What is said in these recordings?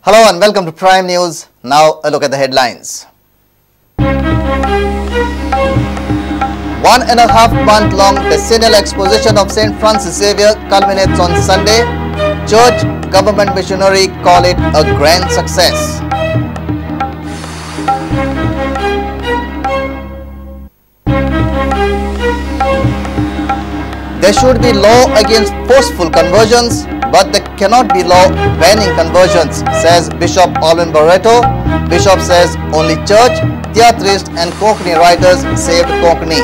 Hello and welcome to Prime News. Now a look at the headlines. 1.5-month-long decennial exposition of St. Francis Xavier culminates on Sunday. Church, government missionary call it a grand success. There should be law against forceful conversions, but there cannot be law banning conversions, says Bishop Alvin Barreto. Bishop says only church, theatrists and Konkani writers saved Konkani.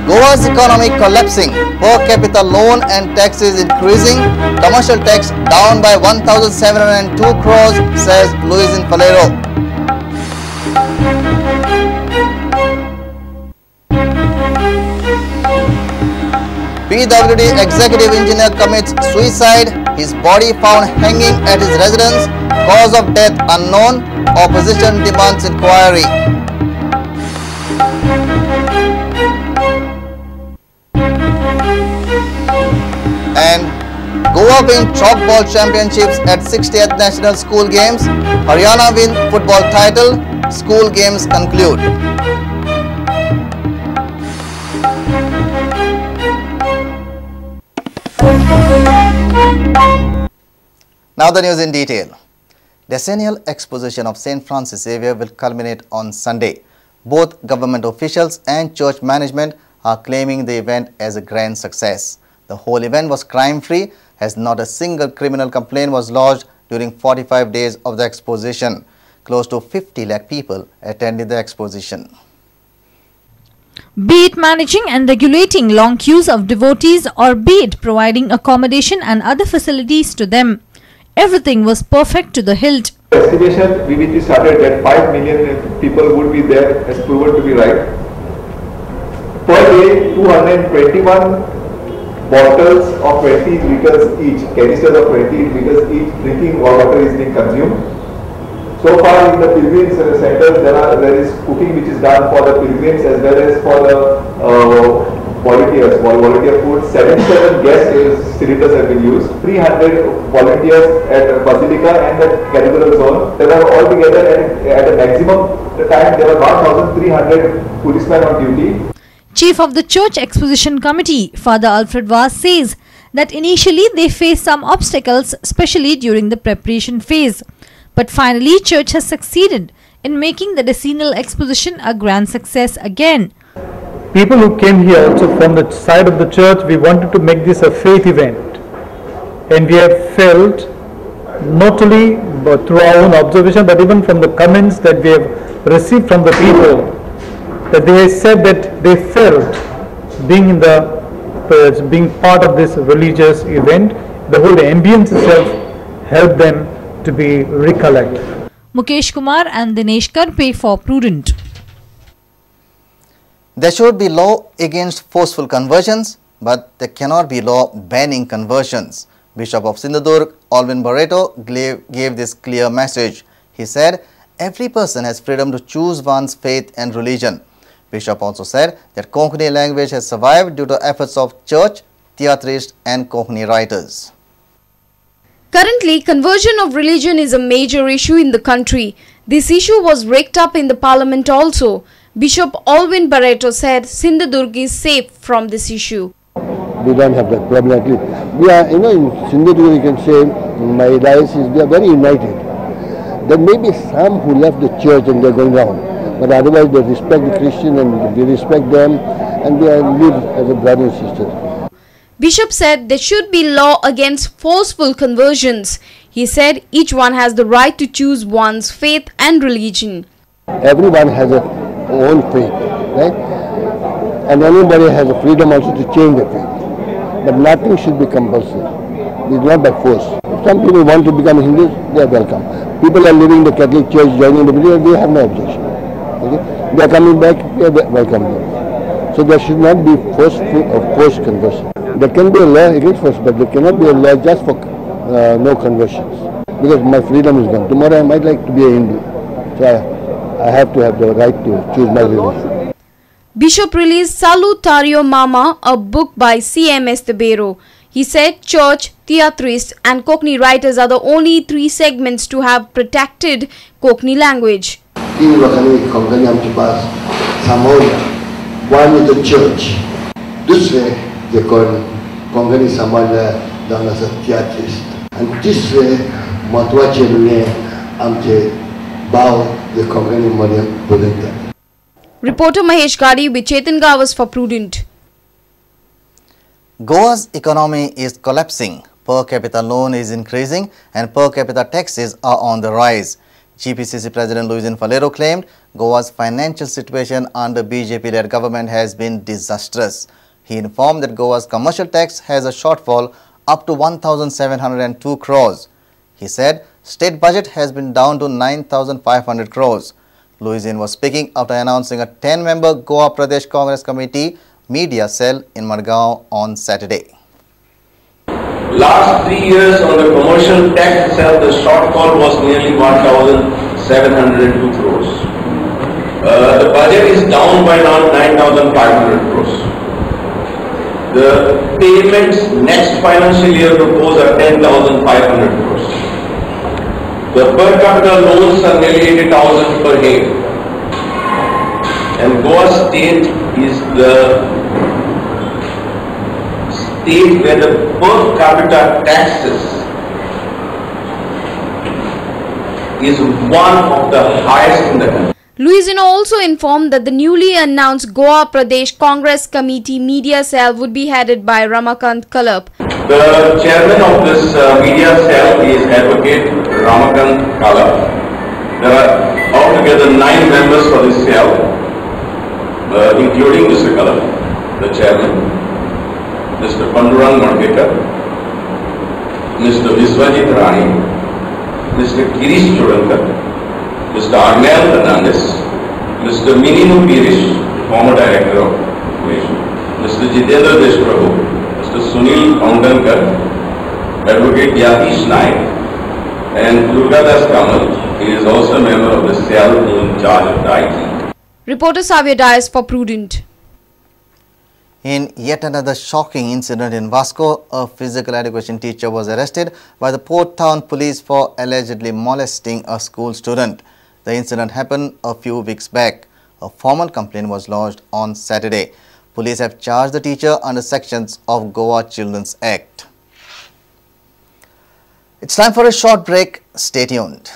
Goa's economy collapsing, per capita loan and taxes increasing, commercial tax down by 1,702 crores, says Luis in Falero. PWD executive engineer commits suicide, his body found hanging at his residence, cause of death unknown, opposition demands inquiry. And Goa win chalk ball championships at 60th National School Games, Haryana win football title, school games conclude. Now the news in detail. Decennial exposition of St. Francis Xavier will culminate on Sunday. Both government officials and church management are claiming the event as a grand success. The whole event was crime-free as not a single criminal complaint was lodged during 45 days of the exposition. Close to 50 lakh people attended the exposition. Be it managing and regulating long queues of devotees or be it providing accommodation and other facilities to them, everything was perfect to the hilt. The estimation we started that 5 million people would be there has proven to be right. Per day, 221 bottles of 20 liters each, canisters of 20 liters each drinking water is being consumed. So far in the pilgrims centers there is cooking which is done for the pilgrims as well as for the volunteer food. 77 gas cylinders have been used. 300 volunteers at Basilica and the Cathedral Zone. There were altogether at a maximum time there were 1,300 policemen on duty. Chief of the Church Exposition Committee, Father Alfred Vaz, says that initially they faced some obstacles, especially during the preparation phase. But finally, Church has succeeded in making the decennial exposition a grand success again. People who came here also from the side of the church, we wanted to make this a faith event. And we have felt, not only but through our own observation, but even from the comments that we have received from the people, that they said that they felt being part of this religious event, the whole ambience itself helped them to be recollect. Mukesh Kumar and Dinesh Karpe for Prudent. There should be law against forceful conversions, but there cannot be law banning conversions. Bishop of Sindhudurg, Alvin Barreto, gave this clear message. He said, every person has freedom to choose one's faith and religion. Bishop also said that Konkani language has survived due to efforts of church, theatrists and Konkani writers. Currently, conversion of religion is a major issue in the country. This issue was raked up in the parliament also. Bishop Alvin Barreto said Sindhudurg is safe from this issue. We don't have that problem at least. We are, in Sindhudurg you can say, in my diocese, we are very united. There may be some who left the church and they are going down. But otherwise they respect the Christian and we respect them and we live as a brother and sister. Bishop said there should be law against forceful conversions. He said each one has the right to choose one's faith and religion. Everyone has a own faith, right? And anybody has a freedom also to change the faith. But nothing should be compulsory. It's not by force. If some people want to become Hindus, they are welcome. People are leaving the Catholic Church, joining the religion, they have no objection. Okay? They are coming back, we welcome them. So there should not be forced conversion. There can be a law against force, but there cannot be a law just for no conversions. Because my freedom is gone. Tomorrow I might like to be a Hindu. So I have to have the right to choose my religion. Bishop released Salutario Mama, a book by C.M. Estebero. He said church, theatrists and Konkani writers are the only three segments to have protected Konkani language. One is the church. This way they call Konkani Samaj down as a theatrist. And this way Matwache ne amche bow the Konkani Mariam Prudent. Reporter Mahesh Gadi with Chetan Gavas for Prudent. Goa's economy is collapsing, per capita loan is increasing and per capita taxes are on the rise. GPCC President Luisin Falero claimed Goa's financial situation under BJP-led government has been disastrous. He informed that Goa's commercial tax has a shortfall up to 1,702 crores. He said state budget has been down to 9,500 crores. Luisin was speaking after announcing a 10-member Goa Pradesh Congress Committee media cell in Madgaon on Saturday. Last 3 years on the commercial tax itself, the shortfall was nearly 1,702 crores. The budget is down by around 9,500 crores. The payments next financial year proposed are 10,500 crores. The per capita loans are nearly 80,000 per head. And Goa state is the state where the per capita taxes is one of the highest in the country. Luisin also informed that the newly announced Goa Pradesh Congress Committee media cell would be headed by Ramakant Kalap. The chairman of this media cell is Advocate Ramakant Kalap. There are altogether 9 members for this cell, including Mr. Kalap, the chairman, Mr. Pandurang Mandekar, Mr. Viswajit Rani, Mr. Girish Chodankar, Mr. Arnel Hernandez, Mr. Mininu Pirish, former director of Commission, Mr. Jitendra Deshprabhu, Mr. Sunil Paundankar, Advocate Yatish Naik, and Durgadas Kamal. He is also a member of the cell in charge of the IT. Reporter Xavier Dias for Prudent. In yet another shocking incident in Vasco, a physical education teacher was arrested by the Port Town police for allegedly molesting a school student. The incident happened a few weeks back. A formal complaint was lodged on Saturday. Police have charged the teacher under sections of Goa Children's Act. It's time for a short break. Stay tuned.